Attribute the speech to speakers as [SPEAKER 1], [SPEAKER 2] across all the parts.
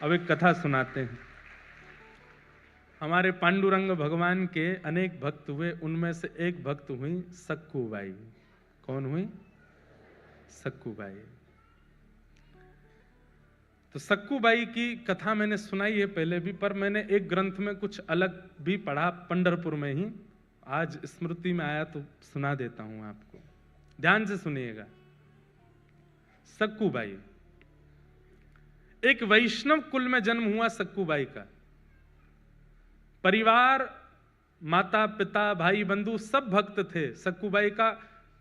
[SPEAKER 1] अब एक कथा सुनाते हैं। हमारे पांडुरंग भगवान के अनेक भक्त हुए, उनमें से एक भक्त हुई सक्कूबाई। कौन हुई? सक्कूबाई। तो सक्कूबाई की कथा मैंने सुनाई है पहले भी, पर मैंने एक ग्रंथ में कुछ अलग भी पढ़ा, पंढरपुर में ही। आज स्मृति में आया तो सुना देता हूं आपको, ध्यान से सुनिएगा। सक्कूबाई एक वैष्णव कुल में जन्म हुआ। सक्कूबाई का परिवार, माता पिता, भाई बंधु सब भक्त थे। सक्कूबाई का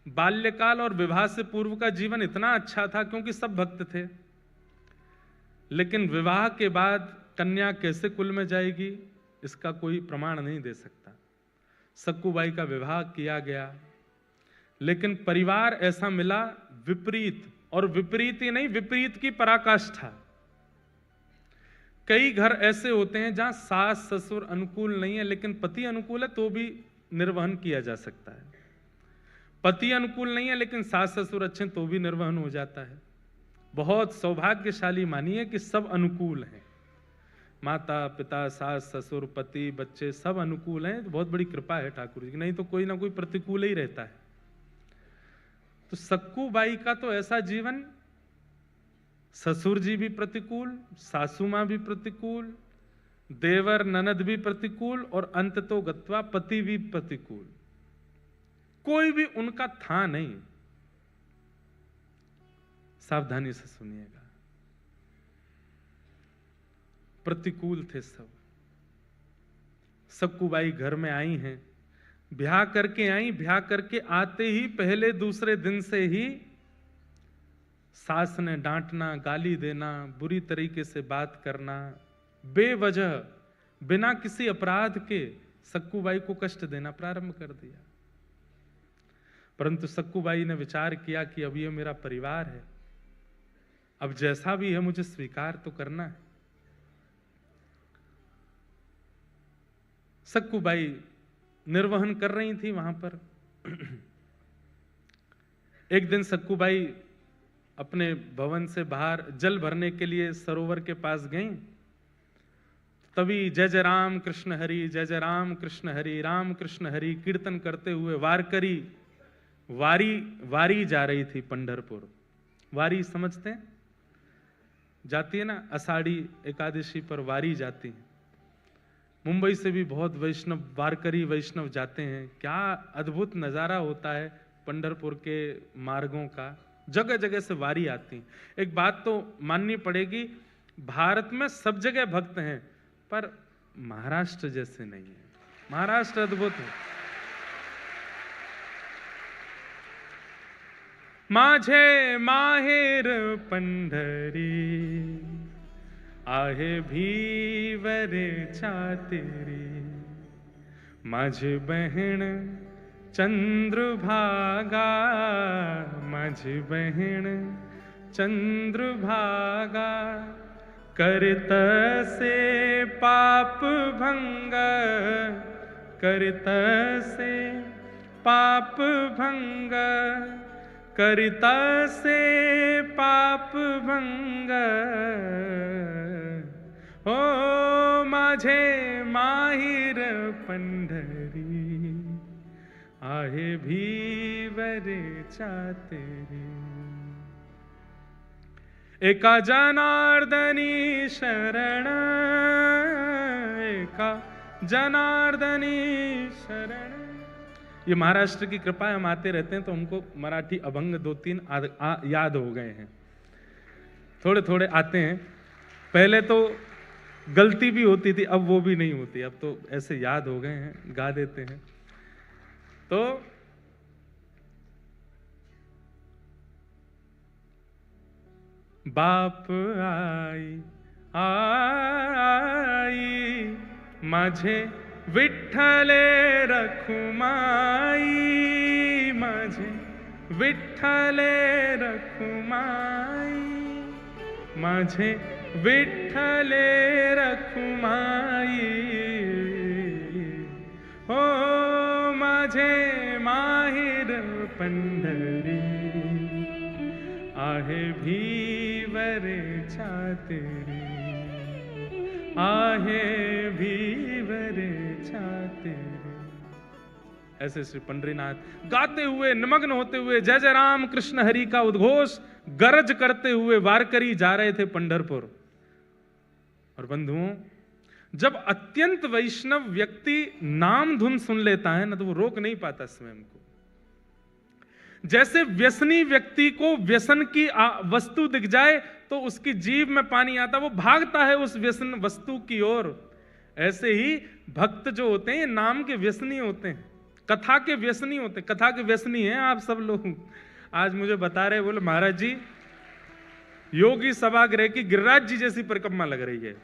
[SPEAKER 1] बाल्यकाल और विवाह से पूर्व का जीवन इतना अच्छा था क्योंकि सब भक्त थे। लेकिन विवाह के बाद कन्या कैसे कुल में जाएगी, इसका कोई प्रमाण नहीं दे सकता। सक्कूबाई का विवाह किया गया, लेकिन परिवार ऐसा मिला विपरीत, और विपरीत ही नहीं, विपरीत की पराकाष्ठा। कई घर ऐसे होते हैं जहां सास ससुर अनुकूल नहीं है, लेकिन पति अनुकूल है तो भी निर्वहन किया जा सकता है। पति अनुकूल नहीं है लेकिन सास ससुर अच्छे तो भी निर्वहन हो जाता है। बहुत सौभाग्यशाली मानिए कि सब अनुकूल हैं, माता पिता, सास ससुर, पति, बच्चे सब अनुकूल हैं। तो बहुत बड़ी कृपा है ठाकुर जी की, नहीं तो कोई ना कोई प्रतिकूल ही रहता है। तो सक्कूबाई का तो ऐसा जीवन, ससुर जी भी प्रतिकूल, सासू मां भी प्रतिकूल, देवर ननद भी प्रतिकूल, और अंत तो गत्वा पति भी प्रतिकूल। कोई भी उनका था नहीं। सावधानी से सुनिएगा, प्रतिकूल थे सब। सक्कूबाई घर में आई हैं, ब्याह करके आई। ब्याह करके आते ही पहले दूसरे दिन से ही सास ने डांटना, गाली देना, बुरी तरीके से बात करना, बेवजह बिना किसी अपराध के सक्कूबाई को कष्ट देना प्रारंभ कर दिया। परंतु सक्कूबाई ने विचार किया कि अब ये मेरा परिवार है, अब जैसा भी है मुझे स्वीकार तो करना है। सक्कूबाई निर्वहन कर रही थी वहां पर। एक दिन सक्कूबाई अपने भवन से बाहर जल भरने के लिए सरोवर के पास गई। तभी जय जय राम कृष्ण हरि, जय जय राम कृष्ण हरि, राम कृष्ण हरि कीर्तन करते हुए वारकरी वारी जा रही थी पंढरपुर। वारी समझते हैं? जाती है ना, आषाढ़ी एकादशी पर वारी जाती है। मुंबई से भी बहुत वैष्णव, वारकरी वैष्णव जाते हैं। क्या अद्भुत नजारा होता है पंढरपुर के मार्गों का, जगह जगह से वारी आती है। एक बात तो माननी पड़ेगी, भारत में सब जगह भक्त हैं, पर महाराष्ट्र जैसे नहीं है। महाराष्ट्र अद्भुत है। माझे माहेर पंढरी, आहे भीवर छातेरी, माझी बहन चंद्रभागा, माझी बहन चंद्रभागा, करत से पाप भंग, करत से पाप भंग, करत से पाप भंग, ओ माझे माहिर पंढरी, आहे भीवर छातेरी, एका जनार्दनी शरण, एका जनार्दनी शरण। ये महाराष्ट्र की कृपा है, हम आते रहते हैं तो हमको मराठी अभंग 2-3 याद हो गए हैं। थोड़े थोड़े आते हैं, पहले तो गलती भी होती थी, अब वो भी नहीं होती, अब तो ऐसे याद हो गए हैं, गा देते हैं। तो बाप आई आई, माझे विठ्ठले रखुमाई, माझे विठ्ठले रखुमाई, माझे विठ्ठले रखुमाई, हो माझे माहिर पंढरी, आहे भीवर छातेरी, आहे भीवरे छाते। ऐसे श्री पंडरीनाथ गाते हुए, निमग्न होते हुए जय जय राम कृष्ण हरि का उद्घोष गरज करते हुए वारकरी जा रहे थे पंढरपुर। और बंधुओं, जब अत्यंत वैष्णव व्यक्ति नाम धुन सुन लेता है ना, तो वो रोक नहीं पाता स्वयं को। जैसे व्यसनी व्यक्ति को व्यसन की वस्तु दिख जाए तो उसकी जीभ में पानी आता, वो भागता है उस व्यसन वस्तु की ओर। ऐसे ही भक्त जो होते हैं नाम के व्यसनी होते हैं, कथा के व्यसनी होते हैं। कथा के व्यसनी हैं आप सब लोग। आज मुझे बता रहे, बोले महाराज जी योगी सभागृह की गिरिराज जी जैसी परिक्रमा लग रही है,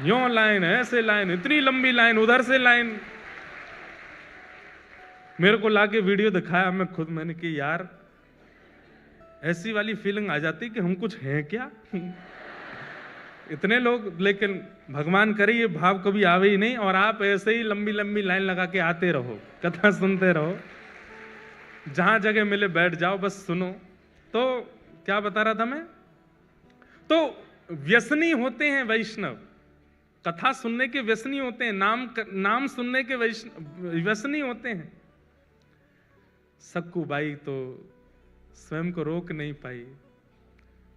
[SPEAKER 1] यों लाइन ऐसे लाइन, इतनी लंबी लाइन, उधर से लाइन। मेरे को लाके वीडियो दिखाया, मैं खुद मैंने कि यार ऐसी वाली फीलिंग आ जाती कि हम कुछ हैं क्या। इतने लोग, लेकिन भगवान करे ये भाव कभी आवे ही नहीं। और आप ऐसे ही लंबी लंबी लाइन लगा के आते रहो, कथा सुनते रहो, जहां जगह मिले बैठ जाओ, बस सुनो। तो क्या बता रहा था मैं? तो व्यसनी होते हैं वैष्णव, कथा सुनने के व्यसनी होते हैं, नाम सुनने के व्यसनी होते हैं। सक्कूबाई तो स्वयं को रोक नहीं पाई,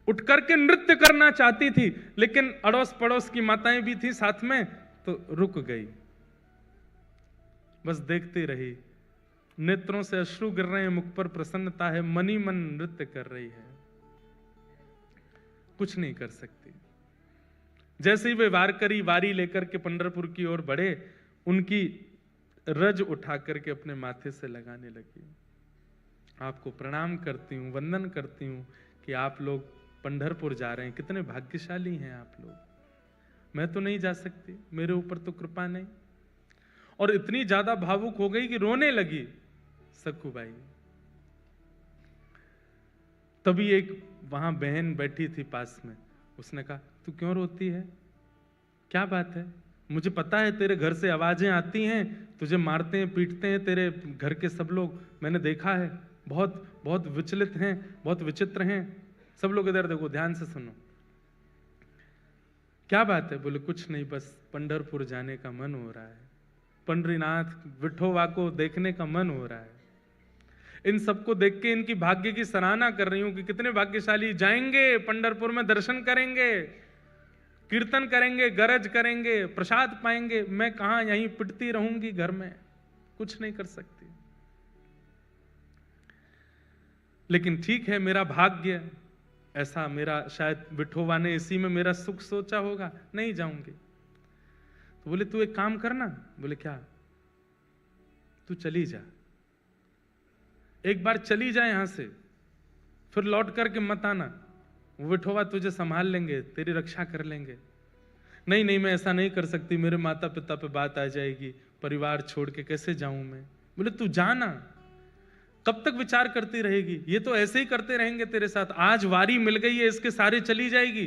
[SPEAKER 1] उठ करके नृत्य करना चाहती थी, लेकिन अड़ोस पड़ोस की माताएं भी थी साथ में, तो रुक गई, बस देखती रही। नेत्रों से अश्रु गिर रहे हैं, मुख पर प्रसन्नता है, मनी मन नृत्य कर रही है, कुछ नहीं कर सकती। जैसे ही वे वारकरी वारी लेकर के पंढरपुर की ओर बढ़े, उनकी रज उठा करके अपने माथे से लगाने लगी। आपको प्रणाम करती हूं, वंदन करती हूं कि आप लोग पंढरपुर जा रहे हैं, कितने भाग्यशाली हैं आप लोग। मैं तो नहीं जा सकती, मेरे ऊपर तो कृपा नहीं। और इतनी ज्यादा भावुक हो गई कि रोने लगी सक्कूबाई। तभी एक वहां बहन बैठी थी पास में, उसने कहा तू क्यों रोती है, क्या बात है? मुझे पता है तेरे घर से आवाजें आती हैं, तुझे मारते हैं पीटते हैं तेरे घर के सब लोग, मैंने देखा है, बहुत बहुत विचलित हैं, बहुत विचित्र हैं सब लोग। इधर देखो, ध्यान से सुनो, क्या बात है? बोले कुछ नहीं, बस पंढरपुर जाने का मन हो रहा है, पंडरीनाथ विठोबा को देखने का मन हो रहा है। इन सबको देख के इनकी भाग्य की सराहना कर रही हूं कि कितने भाग्यशाली, जाएंगे पंढरपुर में, दर्शन करेंगे, कीर्तन करेंगे, गरज करेंगे, प्रसाद पाएंगे। मैं कहां, यहीं पिटती रहूंगी घर में, कुछ नहीं कर सकती। लेकिन ठीक है, मेरा भाग्य ऐसा, मेरा शायद विठोबा ने इसी में मेरा सुख सोचा होगा, नहीं जाऊंगी। तो बोले तू एक काम करना। बोले क्या? तू चली जा, एक बार चली जा यहां से, फिर लौट करके मत आना, विठोबा तुझे संभाल लेंगे, तेरी रक्षा कर लेंगे। नहीं नहीं, मैं ऐसा नहीं कर सकती, मेरे माता पिता पे बात आ जाएगी, परिवार छोड़ के कैसे जाऊं मैं। बोले तू जाना, कब तक विचार करती रहेगी, ये तो ऐसे ही करते रहेंगे तेरे साथ। आज वारी मिल गई है, इसके सारे चली जाएगी,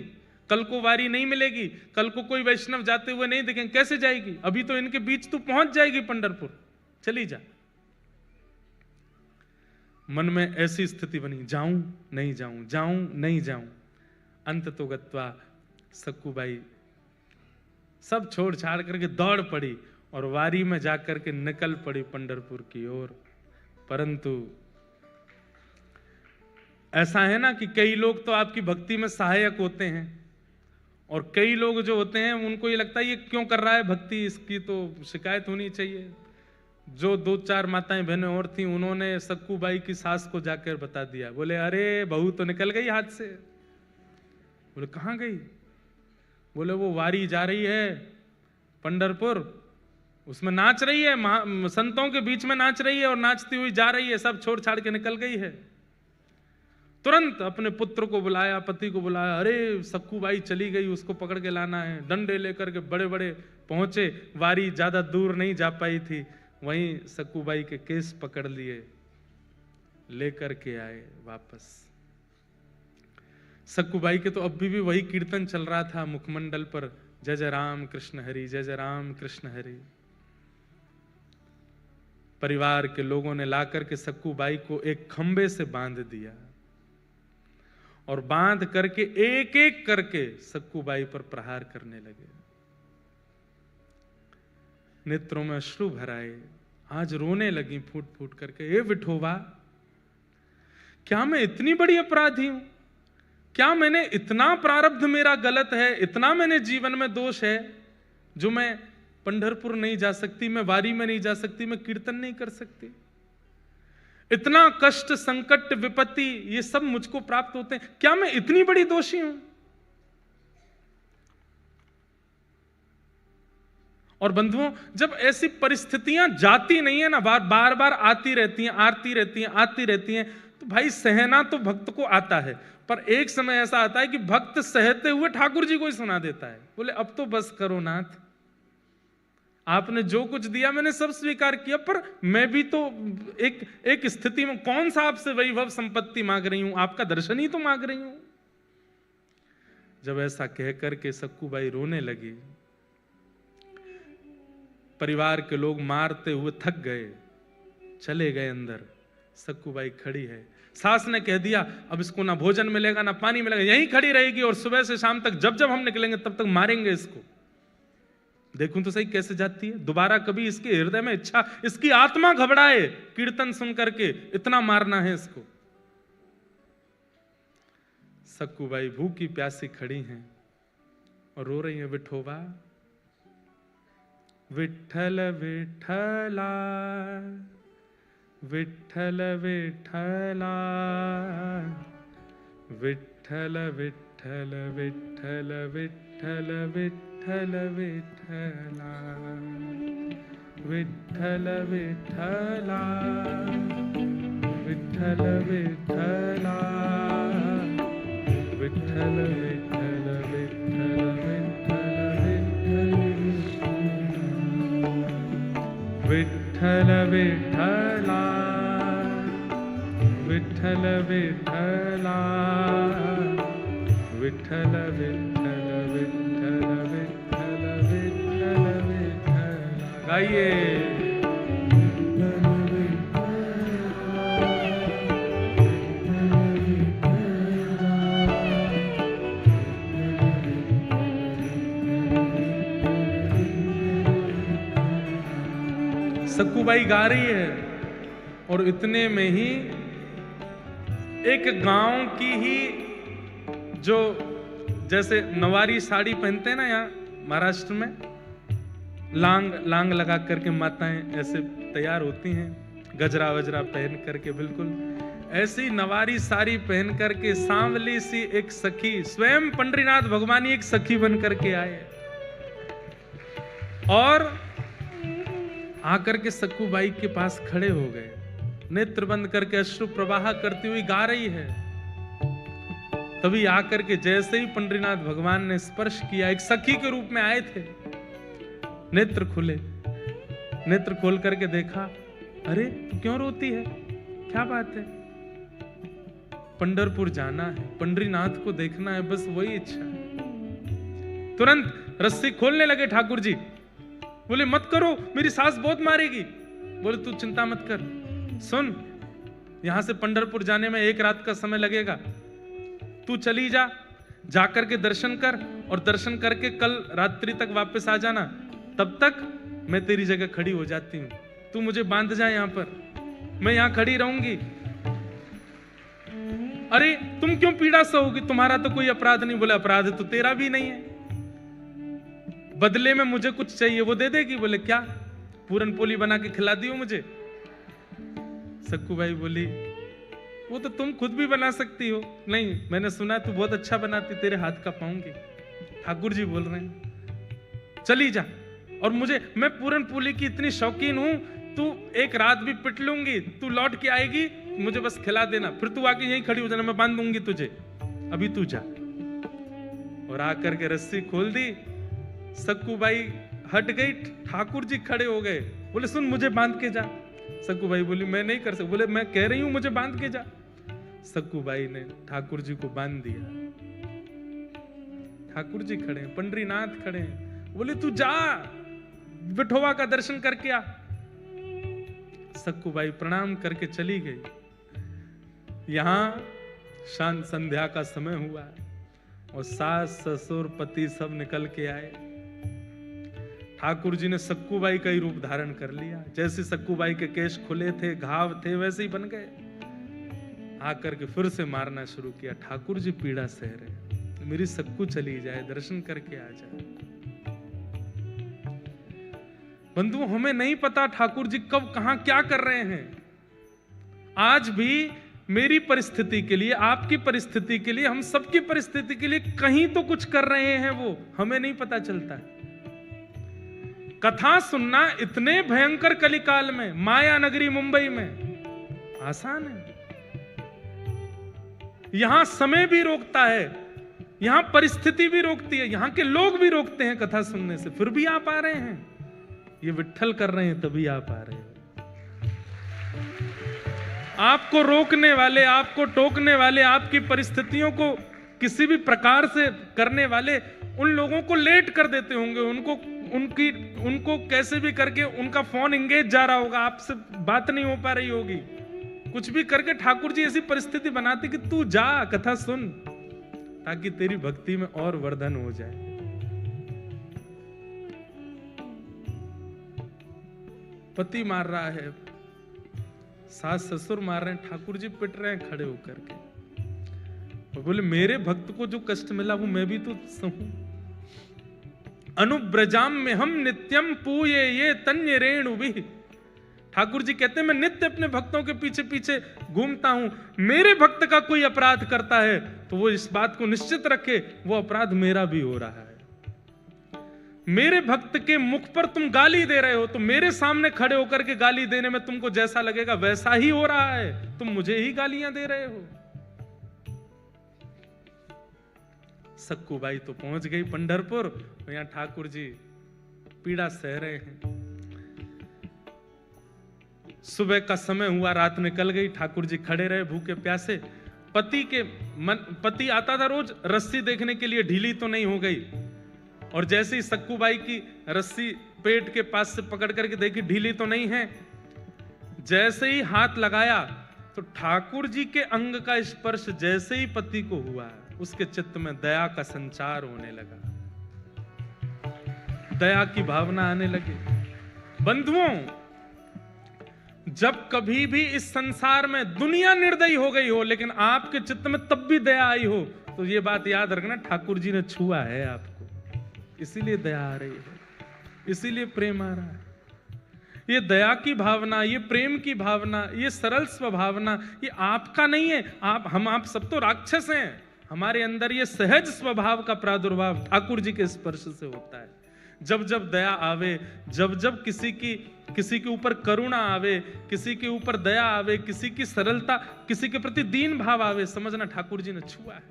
[SPEAKER 1] कल को वारी नहीं मिलेगी, कल को कोई वैष्णव जाते हुए नहीं दिखेंगे, कैसे जाएगी? अभी तो इनके बीच तू पहुंच जाएगी पंढरपुर, चली जा। मन में ऐसी स्थिति बनी, जाऊं नहीं जाऊं, जाऊं नहीं जाऊं। अंत तो गत्वा सक्कूबाई सब छोड़ छाड़ करके दौड़ पड़ी और वारी में जाकर के निकल पड़ी पंढरपुर की ओर। परंतु ऐसा है ना कि कई लोग तो आपकी भक्ति में सहायक होते हैं, और कई लोग जो होते हैं उनको ये लगता है ये क्यों कर रहा है भक्ति, इसकी तो शिकायत होनी चाहिए। जो 2-4 माताएं बहनें और थी, उन्होंने सक्कूबाई की सास को जाकर बता दिया। बोले अरे बहू तो निकल गई हाथ से। बोले कहां गई? बोले वो वारी जा रही है पंढरपुर, उसमें नाच रही है, संतों के बीच में नाच रही है और नाचती हुई जा रही है, सब छोड़ छाड़ के निकल गई है। तुरंत अपने पुत्र को बुलाया, पति को बुलाया, अरे सक्कूबाई चली गई, उसको पकड़ के लाना है। डंडे लेकर के बड़े बड़े पहुंचे, वारी ज्यादा दूर नहीं जा पाई थी, वहीं सक्कूबाई के केस पकड़ लिए, लेकर के आए वापस। सक्कूबाई के तो अभी भी वही कीर्तन चल रहा था मुखमंडल पर, जय जय राम कृष्ण हरि, जय जय राम कृष्ण हरि। परिवार के लोगों ने लाकर के सक्कूबाई को एक खंबे से बांध दिया और बांध करके एक एक करके सक्कूबाई पर प्रहार करने लगे। नेत्रों में अश्रु भर आए, आज रोने लगी फूट फूट करके। ए विठोबा, क्या मैं इतनी बड़ी अपराधी हूं? क्या मैंने इतना प्रारब्ध मेरा गलत है, इतना मैंने जीवन में दोष है जो मैं पंढरपुर नहीं जा सकती, मैं वारी में नहीं जा सकती, मैं कीर्तन नहीं कर सकती? इतना कष्ट, संकट, विपत्ति ये सब मुझको प्राप्त होते हैं, क्या मैं इतनी बड़ी दोषी हूं? और बंधुओं, जब ऐसी परिस्थितियां जाती नहीं है ना, बार बार आती रहती हैं, आती रहती हैं, आती रहती हैं, तो भाई सहना तो भक्त को आता है, पर एक समय ऐसा आता है कि भक्त सहते हुए ठाकुर जी को ही सुना देता है, बोले अब तो बस करो नाथ, आपने जो कुछ दिया मैंने सब स्वीकार किया, पर मैं भी तो एक स्थिति में, कौन सा आपसे वैभव संपत्ति मांग रही हूं, आपका दर्शन ही तो मांग रही हूं। जब ऐसा कह करके सक्कूबाई रोने लगी, परिवार के लोग मारते हुए थक गए, चले गए अंदर। सक्कूबाई खड़ी है, सास ने कह दिया अब इसको ना भोजन मिलेगा ना पानी मिलेगा, यहीं खड़ी रहेगी और सुबह से शाम तक जब जब हम निकलेंगे तब तक मारेंगे इसको। देखूं तो सही कैसे जाती है, दोबारा कभी इसके हृदय में इच्छा, इसकी आत्मा घबराए कीर्तन सुन करके, इतना मारना है इसको। सक्कूबाई भूखी प्यासी खड़ी हैं और रो रही है, विठोबा, विठ्ठल विठ्ठला, विठ्ठल विठ्ठला, विठ्ठल विठ्ठल विठ्ठल विठ्ठल विठ्ठल विठ्ठला, विठ्ठल विठ्ठला, विठ्ठल विठ्ठला, विठ्ठल विठ्ठल विठ्ठल विठ्ठल विठ्ठला, विठ्ठल विठ्ठला, विठ्ठल विठ्ठल विठ्ठल विठ्ठल विठ्ठल विठ्ठला। गाइए, सक्कूबाई गा रही है और इतने में ही एक गांव की ही, जो जैसे नवारी साड़ी पहनते हैं ना यहाँ महाराष्ट्र में, लांग लगा करके माताएं ऐसे तैयार होती हैं, गजरा वजरा पहन करके, बिल्कुल ऐसी नवारी साड़ी पहन करके सांवली सी एक सखी, स्वयं पंडरीनाथ भगवान एक सखी बन करके आए और आकर के सक्कूबाई के पास खड़े हो गए, नेत्र बंद करके अश्रु प्रवाह करती हुई गा रही है। तभी आकर के जैसे ही पंडरीनाथ भगवान ने स्पर्श किया, एक सखी के रूप में आए थे, नेत्र खुले, नेत्र खोल करके देखा, अरे तू क्यों रोती है, क्या बात है? पंढरपुर जाना है, पंडरीनाथ को देखना है, बस वही इच्छा है। तुरंत रस्सी खोलने लगे ठाकुर जी, बोले मत करो, मेरी सास बहुत मारेगी। बोले तू चिंता मत कर, सुन, यहां से पंढरपुर जाने में 1 रात का समय लगेगा, तू चली जा, जाकर के दर्शन कर और दर्शन करके कल रात्रि तक वापस आ जाना, तब तक मैं तेरी जगह खड़ी हो जाती हूं, तू मुझे बांध जा यहां पर, मैं यहां खड़ी रहूंगी। अरे तुम क्यों पीड़ा सहोगी, तुम्हारा तो कोई अपराध नहीं। बोले अपराध तो तेरा भी नहीं है, बदले में मुझे कुछ चाहिए, वो दे देगी। बोले क्या, पूरन पोली बना के खिला दियो मुझे। सक्कूबाई बोली वो तो तुम खुद भी बना सकती हो। नहीं, मैंने सुना तू बहुत अच्छा बनाती, तेरे हाथ का पाऊंगी। ठाकुर जी बोल रहे हैं चली जा, और मैं पूरन पोली की इतनी शौकीन हूं, तू 1 रात भी पिट लूंगी, तू लौट के आएगी, मुझे बस खिला देना, फिर तू आके यहीं खड़ी हो जाना, मैं बांध दूंगी तुझे, अभी तू जा। और आकर के रस्सी खोल दी, सक्कूबाई हट गई, ठाकुर जी खड़े हो गए, बोले सुन मुझे बांध के जा। सक्कूबाई बोली मैं नहीं कर सकती। बोले मैं कह रही हूं मुझे बांध के जा। सक्कूबाई ने ठाकुर जी को बांध दिया। ठाकुर जी खड़े हैं, पंडरीनाथ खड़े हैं, बोले तू जा, विठोबा का दर्शन करके आ। सक्कूबाई प्रणाम करके चली गई। यहां शांत संध्या का समय हुआ और सास ससुर पति सब निकल के आए। ठाकुर जी ने सक्कूबाई का ही रूप धारण कर लिया। जैसे सक्कूबाई के केश खुले थे, घाव थे, वैसे ही बन गए। आकर के फिर से मारना शुरू किया। ठाकुर जी पीड़ा सह रहे, मेरी सक्कू चली जाए, दर्शन करके आ जाए। बंधुओं, हमें नहीं पता ठाकुर जी कब कहां क्या कर रहे हैं। आज भी मेरी परिस्थिति के लिए, आपकी परिस्थिति के लिए, हम सबकी परिस्थिति के लिए कहीं तो कुछ कर रहे हैं, वो हमें नहीं पता चलता है। कथा सुनना इतने भयंकर कलिकाल में, माया नगरी मुंबई में आसान है। यहां समय भी रोकता है, यहां परिस्थिति भी रोकती है, यहां के लोग भी रोकते हैं कथा सुनने से, फिर भी आप आ रहे हैं। ये विट्ठल कर रहे हैं तभी आप आ रहे हैं। आपको रोकने वाले, आपको टोकने वाले, आपकी परिस्थितियों को किसी भी प्रकार से करने वाले उन लोगों को लेट कर देते होंगे। उनको कैसे भी करके उनका फोन एंगेज जा रहा होगा, आपसे बात नहीं हो पा रही होगी। कुछ भी करके ठाकुर जी ऐसी परिस्थिति बनाते कि तू जा, कथा सुन, ताकि तेरी भक्ति में और वर्धन हो जाए। पति मार रहा है, सास ससुर मार रहे हैं, ठाकुर जी पिट रहे हैं खड़े होकर के। और बोले मेरे भक्त को जो कष्ट मिला वो मैं भी तो सहूं। अनुब्रजाम में हम नित्यम पूये ये तन्य रेणु भी। ठाकुर जी कहते हैं मैं नित्य अपने भक्तों के पीछे पीछे घूमता हूं। मेरे भक्त का कोई अपराध करता है तो वो इस बात को निश्चित रखे वो अपराध मेरा भी हो रहा है। मेरे भक्त के मुख पर तुम गाली दे रहे हो तो मेरे सामने खड़े होकर के गाली देने में तुमको जैसा लगेगा वैसा ही हो रहा है। तुम मुझे ही गालियां दे रहे हो। सक्कूबाई तो पहुंच गई पंढरपुर, यहां ठाकुर जी पीड़ा सह रहे हैं। सुबह का समय हुआ, रात निकल गई, ठाकुर जी खड़े रहे भूखे प्यासे। पति आता था रोज रस्सी देखने के लिए, ढीली तो नहीं हो गई। और जैसे ही सक्कूबाई की रस्सी पेट के पास से पकड़ करके देखी ढीली तो नहीं है, जैसे ही हाथ लगाया तो ठाकुर जी के अंग का स्पर्श जैसे ही पति को हुआ, उसके चित्त में दया का संचार होने लगा, दया की भावना आने लगी। बंधुओं, जब कभी भी इस संसार में दुनिया निर्दयी हो गई हो लेकिन आपके चित्त में तब भी दया आई हो तो ये बात याद रखना, ठाकुर जी ने छुआ है आपको, इसीलिए दया आ रही है, इसीलिए प्रेम आ रहा है। ये दया की भावना, ये प्रेम की भावना, ये सरल स्वभावना, ये आपका नहीं है। आप सब तो राक्षस हैं। हमारे अंदर ये सहज स्वभाव का प्रादुर्भाव ठाकुर जी के स्पर्श से होता है। जब जब दया आवे, जब जब किसी के ऊपर करुणा आवे, किसी के ऊपर दया आवे, किसी की सरलता, किसी के प्रति दीन भाव आवे, समझना ठाकुर जी ने छुआ है।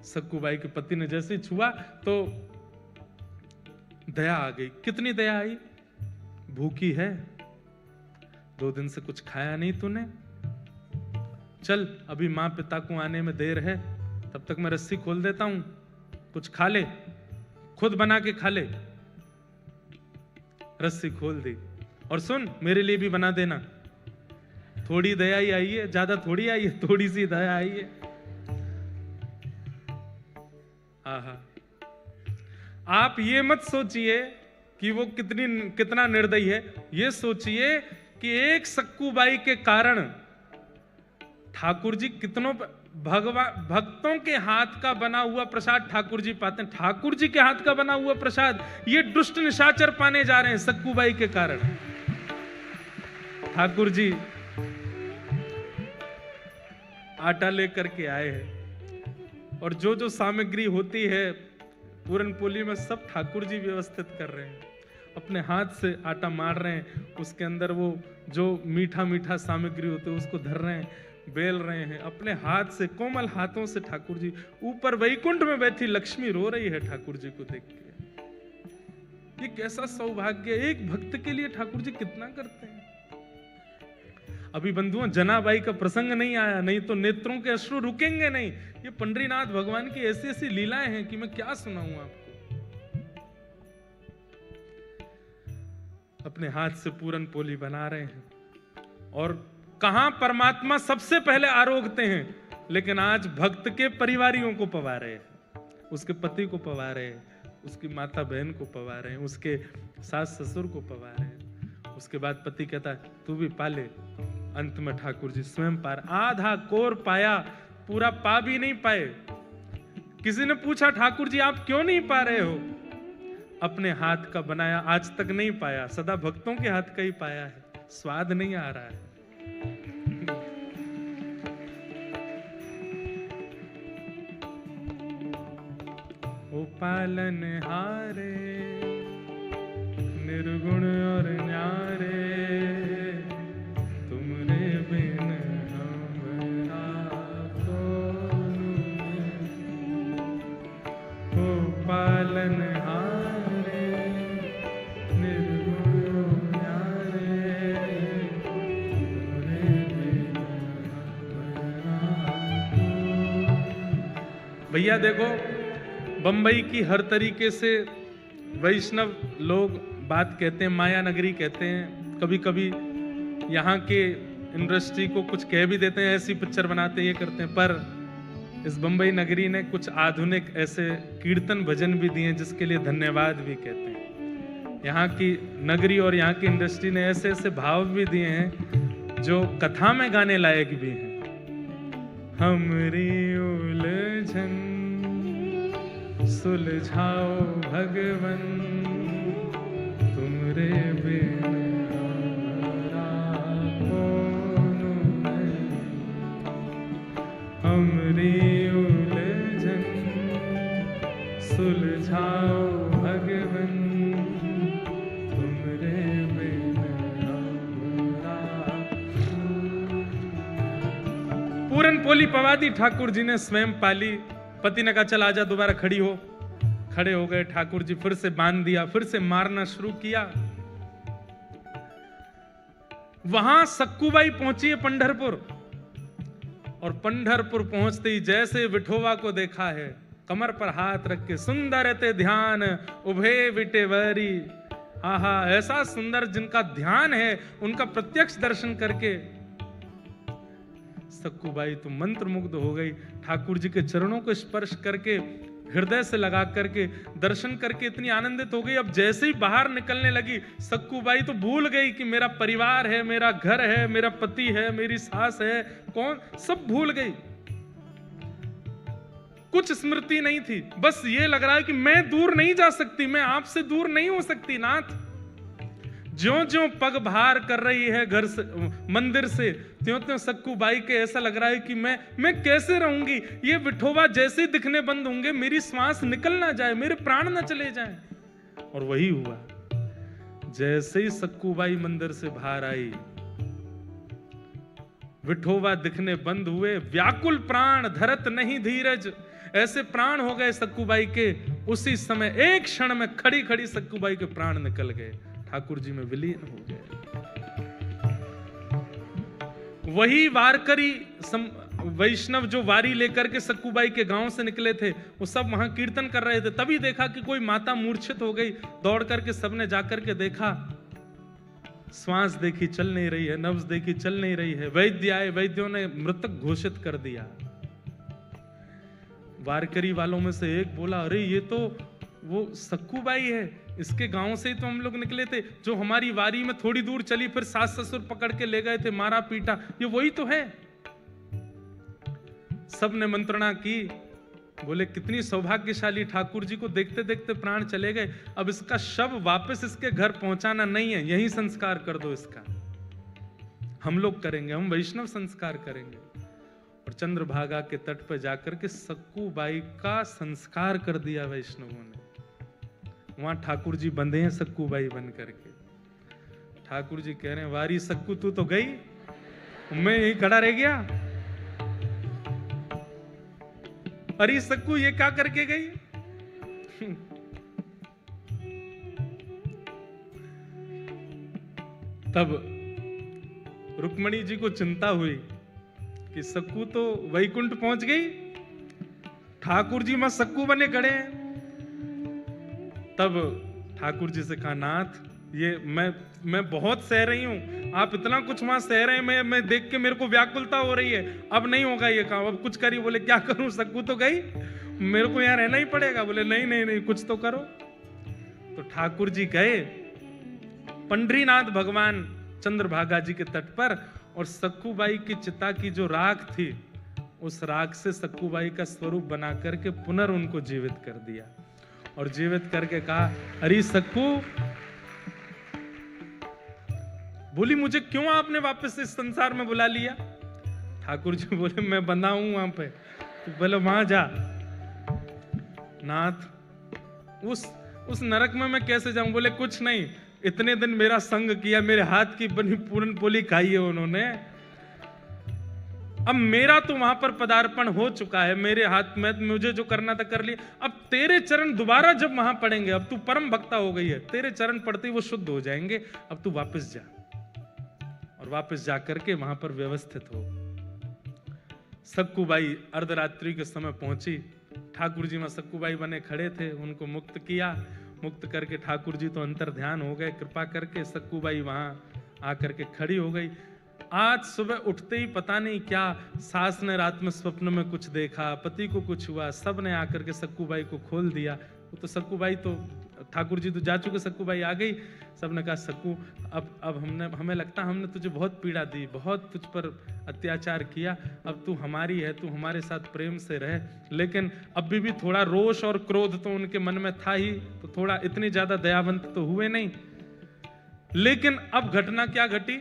[SPEAKER 1] सक्कूबाई के पति ने जैसे ही छुआ तो दया आ गई। कितनी दया आई? भूखी है, 2 दिन से कुछ खाया नहीं तूने, चल अभी मां पिता को आने में देर है, तब तक मैं रस्सी खोल देता हूं, कुछ खा ले, खुद बना के खा ले। रस्सी खोल दी। और सुन, मेरे लिए भी बना देना। थोड़ी दया ही आई है, ज्यादा थोड़ी आई है, थोड़ी सी दया आई है। आहा, आप ये मत सोचिए कि वो कितना निर्दयी है, ये सोचिए कि एक सक्कूबाई के कारण ठाकुर जी कितनों भक्तों के हाथ का बना हुआ प्रसाद ठाकुर जी पाते हैं। ठाकुर जी के हाथ का बना हुआ प्रसाद ये दुष्ट निशाचर पाने जा रहे हैं सक्कूबाई के कारण। ठाकुर जी आटा लेकर के आए हैं और जो जो सामग्री होती है पूरन पोली में सब ठाकुर जी व्यवस्थित कर रहे हैं। अपने हाथ से आटा मार रहे हैं, उसके अंदर वो जो मीठा मीठा सामग्री होती है उसको धर रहे हैं, बेल रहे हैं अपने हाथ से, कोमल हाथों से। ठाकुर जी ऊपर वैकुंठ में बैठी लक्ष्मी रो रही है ठाकुर जी को देख के। ये कैसा सौभाग्य, एक भक्त के लिए ठाकुर जी कितना करते हैं। अभी बंधुओं जनाबाई का प्रसंग नहीं आया, नहीं तो नेत्रों के अश्रु रुकेंगे नहीं। ये पंडरीनाथ भगवान की ऐसी ऐसी लीलाएं हैं कि मैं क्या सुनाऊं आपको। अपने हाथ से पूरन पोली बना रहे हैं और कहां परमात्मा सबसे पहले आरोगते हैं, लेकिन आज भक्त के परिवारियों को पवा रहे हैं, उसके पति को पवा रहे हैं, उसकी माता बहन को पवा रहे हैं, उसके सास ससुर को पवा रहे हैं। उसके बाद पति कहता है तू भी पाले। अंत में ठाकुर जी स्वयं पार, आधा कोर पाया, पूरा पा भी नहीं पाए। किसी ने पूछा ठाकुर जी आप क्यों नहीं पा रहे हो? अपने हाथ का बनाया आज तक नहीं पाया, सदा भक्तों के हाथ का ही पाया है, स्वाद नहीं आ रहा है। ओ पालन हारे निर्गुण और न्यारे, तुमरे बिन हमरा कौन। ओ पालन हारे निर्गुण और न्यारे, तुमरे बिन हमरा कौन। भैया देखो, बंबई की हर तरीके से वैष्णव लोग बात कहते हैं, माया नगरी कहते हैं। कभी कभी यहाँ के इंडस्ट्री को कुछ कह भी देते हैं, ऐसी पिक्चर बनाते हैं, ये करते हैं। पर इस बंबई नगरी ने कुछ आधुनिक ऐसे कीर्तन भजन भी दिए जिसके लिए धन्यवाद भी कहते हैं। यहाँ की नगरी और यहाँ की इंडस्ट्री ने ऐसे ऐसे भाव भी दिए हैं जो कथा में गाने लायक भी हैं। हमरी उलझन सुलझाओ भगवन, तुमरे बिन हमरा कौन नहीं। हमरी उलझन सुलझाओ भगवन, तुमरे बिन हमरा। पूरन पोली पवादी ठाकुर जी ने स्वयं पाली। पति ने कहा चल आजा, दोबारा खड़ी हो। खड़े हो गए। ठाकुर जी फिर से बांध दिया, फिर से मारना शुरू किया। वहां सक्कूबाई पहुंची है पंढरपुर, और पंढरपुर पहुंचते ही जैसे विठोवा को देखा है, कमर पर हाथ रख के सुंदर ते ध्यान उभे विटेवरी। आहा, ऐसा सुंदर जिनका ध्यान है, उनका प्रत्यक्ष दर्शन करके सक्कूबाई तो मंत्रमुग्ध हो गई। ठाकुर जी के चरणों को स्पर्श करके, हृदय से लगा करके, दर्शन करके इतनी आनंदित हो गई। अब जैसे ही बाहर निकलने लगी, सक्कूबाई तो भूल गई कि मेरा परिवार है, मेरा घर है, मेरा पति है, मेरी सास है, कौन, सब भूल गई। कुछ स्मृति नहीं थी, बस ये लग रहा है कि मैं दूर नहीं जा सकती, मैं आपसे दूर नहीं हो सकती नाथ। ज्यों ज्यों पग भार कर रही है घर से, मंदिर से, त्यों त्यों सक्कूबाई के ऐसा लग रहा है कि मैं कैसे रहूंगी। ये विठोबा जैसे ही दिखने बंद होंगे, मेरी श्वास निकल ना जाए, मेरे प्राण ना चले जाएं। और वही हुआ। जैसे ही सक्कूबाई मंदिर से बाहर आई, विठोबा दिखने बंद हुए। व्याकुल प्राण धरत नहीं धीरज, ऐसे प्राण हो गए सक्कूबाई के। उसी समय एक क्षण में खड़ी खड़ी सक्कूबाई के प्राण निकल गए, ठाकुर जी में विलीन हो गए। वही वारकरी वैष्णव जो वारी लेकर के सक्कूबाई के गांव से निकले थे, वो सब वहां कीर्तन कर रहे थे। तभी देखा कि कोई माता मूर्छित हो गई। दौड़ करके सबने जाकर के देखा, श्वास देखी चल नहीं रही है, नब्ज देखी चल नहीं रही है। वैद्य आए, वैद्यों ने मृतक घोषित कर दिया। वारकरी वालों में से एक बोला, अरे ये तो वो सक्कूबाई है, इसके गांव से ही तो हम लोग निकले थे, जो हमारी वारी में थोड़ी दूर चली, फिर सास ससुर पकड़ के ले गए थे, मारा पीटा, ये वही तो है। सब ने मंत्रणा की। बोले कितनी सौभाग्यशाली, ठाकुर जी को देखते देखते प्राण चले गए। अब इसका शव वापस इसके घर पहुंचाना नहीं है, यही संस्कार कर दो इसका। हम लोग करेंगे, हम वैष्णव संस्कार करेंगे। और चंद्रभागा के तट पर जाकर के सक्कूबाई का संस्कार कर दिया वैष्णवों ने। वहां ठाकुर जी बंधे हैं सक्कूबाई बन करके। ठाकुर जी कह रहे हैं, वारी सक्कू तू तो गई, मैं यही खड़ा रह गया। अरे सक्कू ये क्या करके गई? तब रुक्मणी जी को चिंता हुई कि सक्कू तो वैकुंठ पहुंच गई, ठाकुर जी में सक्कू बने खड़े हैं। तब ठाकुर जी से कहा, नाथ ये मैं बहुत सह रही हूं, आप इतना कुछ वहां सह रहे हैं, मैं देख के मेरे को व्याकुलता हो रही है, अब नहीं होगा ये काम, अब कुछ करिए। बोले क्या करूं, सक्कू तो गई, मेरे को यहाँ रहना ही पड़ेगा। बोले नहीं नहीं नहीं, कुछ तो करो। तो ठाकुर जी गए पंडरीनाथ भगवान चंद्रभागा जी के तट पर, और सक्कूबाई की चिता की जो राख थी, उस राख से सक्कूबाई का स्वरूप बना करके पुनः उनको जीवित कर दिया, और जीवित करके कहा, अरे सक्कू, बोली मुझे क्यों आपने वापस इस संसार में बुला लिया? ठाकुर जी बोले मैं बंधा हूं वहां पे। तो बोले वहां जा। नाथ, उस नरक में मैं कैसे जाऊं? बोले कुछ नहीं, इतने दिन मेरा संग किया, मेरे हाथ की बनी पूरन पोली खाई है उन्होंने, अब मेरा तो वहां पर पदार्पण हो चुका है, मेरे हाथ में मुझे जो करना था कर लिया। अब तेरे चरण दोबारा जब वहां पड़ेंगे, अब तू परम भक्ता हो गई है, तेरे चरण पड़ते ही वो शुद्ध हो जाएंगे, अब तू वापस जा। और वापस जाकर के वहां पर व्यवस्थित हो। सक्कूबाई अर्धरात्रि के समय पहुंची। ठाकुर जी में सक्कूबाई बने खड़े थे, उनको मुक्त किया। मुक्त करके ठाकुर जी तो अंतर ध्यान हो गए, कृपा करके सक्कूबाई वहां आकर के खड़ी हो गई। आज सुबह उठते ही पता नहीं क्या सास ने रात में स्वप्न में कुछ देखा, पति को कुछ हुआ, सब ने आकर के सक्कूबाई को खोल दिया। वो तो सक्कूबाई तो ठाकुर जी तो जा चुके, सक्कूबाई आ गई। सबने कहा सक्कू, अब हमें लगता हमने तुझे बहुत पीड़ा दी, बहुत तुझ पर अत्याचार किया, अब तू हमारी है, तू हमारे साथ प्रेम से रह। लेकिन अभी भी थोड़ा रोष और क्रोध तो उनके मन में था ही, तो थोड़ा इतनी ज्यादा दयावंत तो हुए नहीं। लेकिन अब घटना क्या घटी,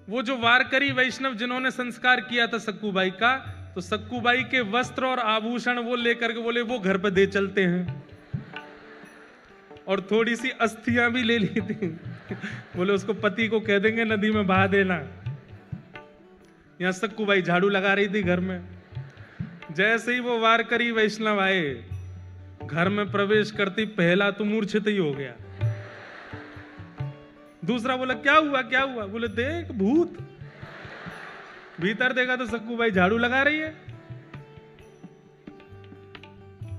[SPEAKER 1] वो जो वारकरी वैष्णव जिन्होंने संस्कार किया था सक्कूबाई का, तो सक्कूबाई के वस्त्र और आभूषण वो लेकर के बोले वो घर पे दे चलते हैं, और थोड़ी सी अस्थियां भी ले ली थी। बोले उसको पति को कह देंगे नदी में बहा देना। यहां सक्कूबाई झाड़ू लगा रही थी घर में। जैसे ही वो वारकरी वैष्णव आए, घर में प्रवेश करती पहला तो मूर्छित ही हो गया। दूसरा बोला क्या हुआ क्या हुआ? बोले देख भूत। भीतर देखा तो सक्कूबाई झाड़ू लगा रही है।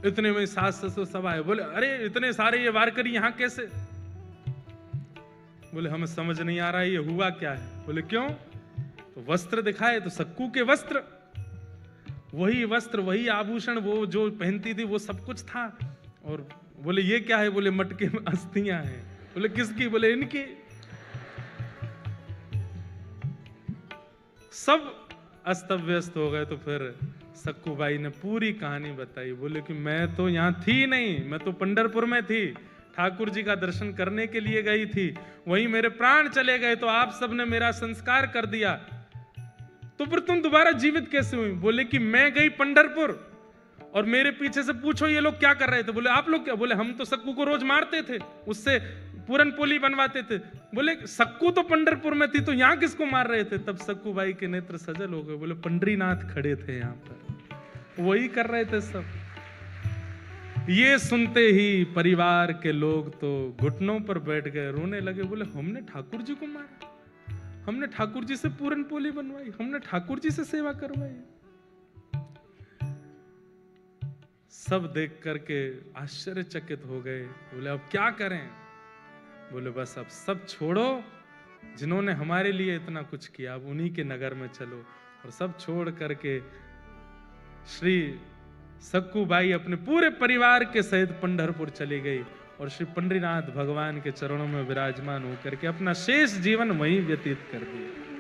[SPEAKER 1] इतने में सास ससुर सब आए। बोले अरे इतने सारे ये वारकरी यहां कैसे? बोले हमें समझ नहीं आ रहा है ये हुआ क्या है। बोले क्यों? तो वस्त्र दिखाए तो सक्कू के वस्त्र, वही वस्त्र वही आभूषण, वो जो पहनती थी वो सब कुछ था। और बोले ये क्या है? बोले मटके में अस्थियां हैं। बोले किसकी? बोले इनकी। सब अस्त व्यस्त हो गए। तो फिर सक्कूबाई ने पूरी कहानी बताई। बोले कि मैं तो यहां थी नहीं, मैं तो पंढरपुर में थी, ठाकुर जी का दर्शन करने के लिए गई थी, वहीं मेरे प्राण चले गए, तो आप सबने मेरा संस्कार कर दिया, तो फिर तुम दोबारा जीवित कैसे हुई? बोले कि मैं गई पंढरपुर और मेरे पीछे से पूछो ये लोग क्या कर रहे थे। बोले आप लोग क्या? बोले हम तो सक्कू को रोज मारते थे, उससे पूरन पोली बनवाते थे। बोले सक्कू तो पंढरपुर में थी, तो यहां किसको मार रहे थे? तब सक्कूबाई के नेत्र सजल हो गए। बोले पंडरीनाथ खड़े थे यहां पर, वही कर रहे थे सब। ये सुनते ही परिवार के लोग तो घुटनों पर बैठ गए, रोने लगे। बोले हमने ठाकुर जी को मारा, हमने ठाकुर जी से पूरन पोली बनवाई, हमने ठाकुर जी से सेवा करवाई। सब देख करके आश्चर्यचकित हो गए। बोले अब क्या करें? बोले बस अब सब छोड़ो, जिन्होंने हमारे लिए इतना कुछ किया, अब उन्हीं के नगर में चलो। और सब छोड़ करके श्री सक्कूबाई अपने पूरे परिवार के सहित पंढरपुर चली गई, और श्री पंडरीनाथ भगवान के चरणों में विराजमान होकर के अपना शेष जीवन वहीं व्यतीत कर दिया।